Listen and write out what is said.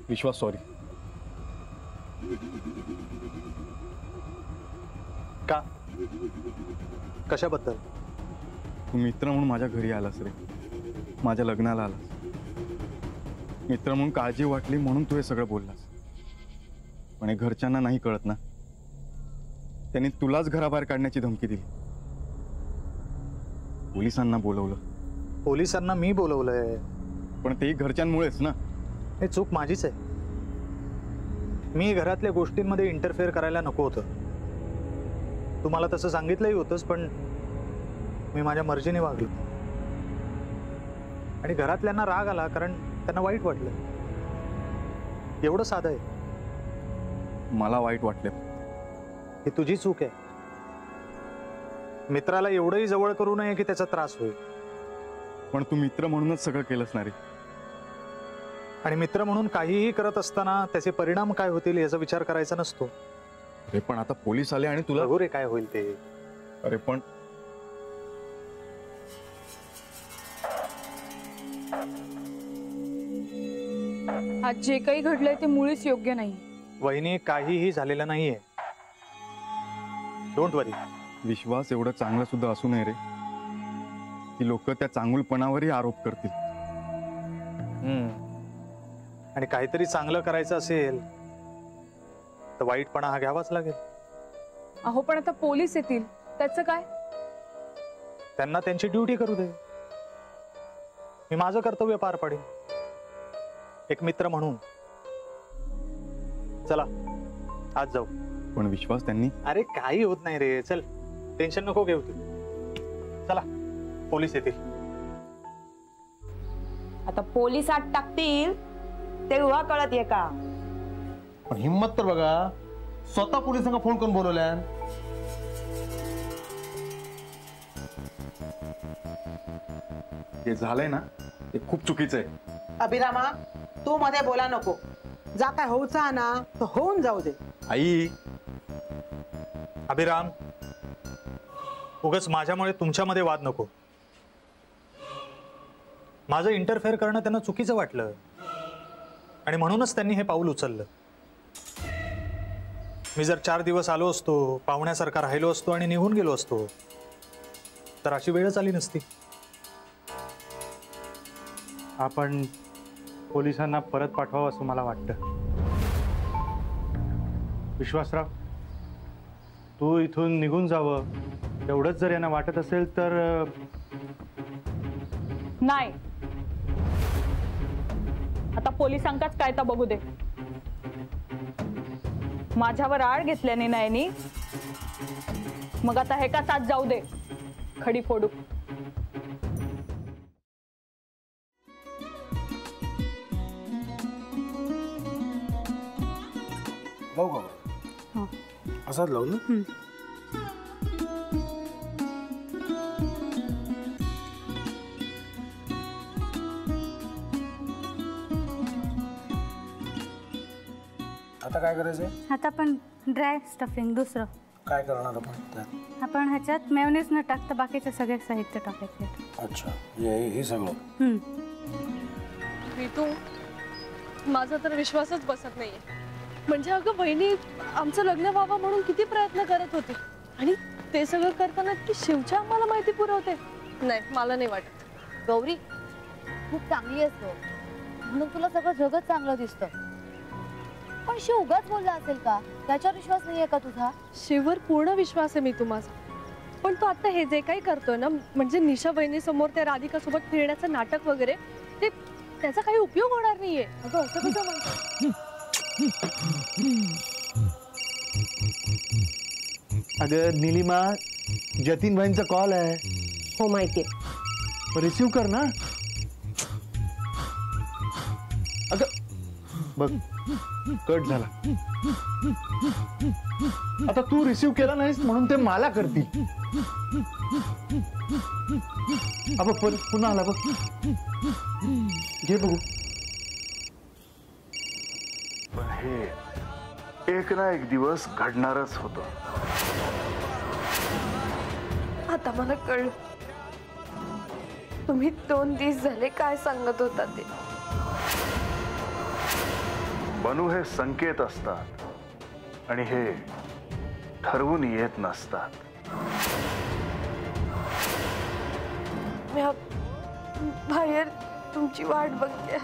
विश्वास sorry. का? कशाबद्दल? तू मित्र म्हणून माझ्या घरी आलास रे, माझ्या लग्नाला आलास. मित्र म्हणून काळजी वाटली म्हणून तू हे सगळं बोललास. पण हे घरच्यांना नाही कळत ना. त्यांनी तुलाच घराबाहेर काढण्याची धमकी दिली. पोलिसांना बोलवलं. पोलिसांना मी बोलवलंय, पण तेही घरच्यांमुळेच ना. हे चूक माझीच आहे. मी घरातल्या गोष्टींमध्ये इंटरफेअर करायला नको होतं. तुम्हाला तसं सांगितलंही होतंच, पण मी माझ्या मर्जीने वागलो. आणि घरातल्यांना राग आला कारण त्यांना वाईट वाटलं. एवढं साधं आहे. मला वाईट वाटलं. ही तुझी चूक आहे. मित्राला एवढंही जवळ करू नये की त्याचा त्रास होईल. पण तू मित्र म्हणूनच सगळं केलंस ना रे. आणि मित्र म्हणून काहीही करत असताना त्याचे परिणाम काय होतील याचा विचार करायचा नसतो. अरे पण आता पोलीस आले आणि तुला बघू रे काय होईल ते. अरे पण आज जे काही घडलंय ते मुळीच योग्य नाही. वहिनी, काहीही झालेलं नाहीये. डोंट वरी. विश्वास एवढं चांगलं सुद्धा असू नये रे की लोक त्या चांगुलपणावरही आरोप करतील. आणि काहीतरी चांगलं करायचं असेल तर वाईटपणा हा घ्यावाच लागेल. अहो पण आता पोलीस येतील, त्याचं काय? त्यांना त्यांची ड्युटी करू दे. मी माझं कर्तव्य पार पाडेन एक मित्र म्हणून. चला आज जाऊ. पण विश्वास त्यांनी. अरे काही होत नाही रे, चल टेन्शन नको घेऊ तू. चला पोलीस येतील. आता पोलीस आत टाकतील तेव्हा कळत आहे का? पण हिम्मत तर बघा, स्वतः पोलिसांना फोन करून बोलवल्या. हे झालंय ना ते खूप चुकीचं आहे. अभिरामा, तू मध्ये बोला नको. जा काय होऊचा ना तो होऊन जाऊ दे. आई, अभिराम, उगाच माझ्यामुळे तुमच्यामध्ये वाद नको. माझं इंटरफेअर करणं त्यांना चुकीचं वाटलं आणि म्हणूनच त्यांनी हे पाऊल उचललं. मी जर 4 दिवस आलो असतो, पाहुण्यासारखा राहिलो असतो आणि निघून गेलो असतो तर अशी वेळच आली नसती. आपण पोलिसांना परत पाठवावं असं मला वाटतं. विश्वासराव, तू इथून निघून जावं एवढंच जर यांना वाटत असेल तर. नाही, आता पोलिसांकाच काय तर बघू दे. माझ्यावर आळ घेतल्याने नाही, मग आता हे का साथ जाऊ दे. खडी फोडू. लावू का? असाच लावू ना. आता काय करायचंय? आता आपण ड्राय स्टफिंग दुसरं काय करणार आपण त्यात? आपण ह्याच्यात मेयोनीज न टाकता बाकीचे सगळे साहित्य टाकायचे. अच्छा, हे सगळं. ऋतू, माझा तर विश्वासच बसत नाहीये. म्हणजे अगं बहिणी आमचं लग्न व्हावं म्हणून किती प्रयत्न करत होती आणि ते सगळं करताना ती शिवच्या आम्हाला माहिती पुरवते. नाही, मला नाही वाटत. गौरी खूप चांगली असतो म्हणून तुला सगळं जगत चांगलं दिसतं, पण शिव उगाच बोलला असेल का? त्याच्यावर विश्वास नाहीये का तुझा? शिववर पूर्ण विश्वास आहे मी तुम्हाला, पण तो आता हे जे काही करतोय ना, म्हणजे निशा बहिणी समोर त्या राधिका सोबत फिरण्याचं नाटक वगैरे, ते त्याचा काही उपयोग होणार नाहीये. अगं असं कसं म्हणतो? अगं नीलिमा, जतीन भाईंचा कॉल आहे. हो माहितीये. रिसीव कर ना. अगं बघ, कट झाला. आता तू रिसीव केला नाहीस म्हणून ते मला करतील. अब पुन्हा आला बघ. घे बघू. पण हे एक ना एक दिवस घडणारच होतं. आता मला कळलं तुम्ही 2 दिवस झाले काय सांगत होता ते. बनू हे संकेत असतात आणि हे ठरवून येत नसतात. मी बाहेर तुमची वाट बघते.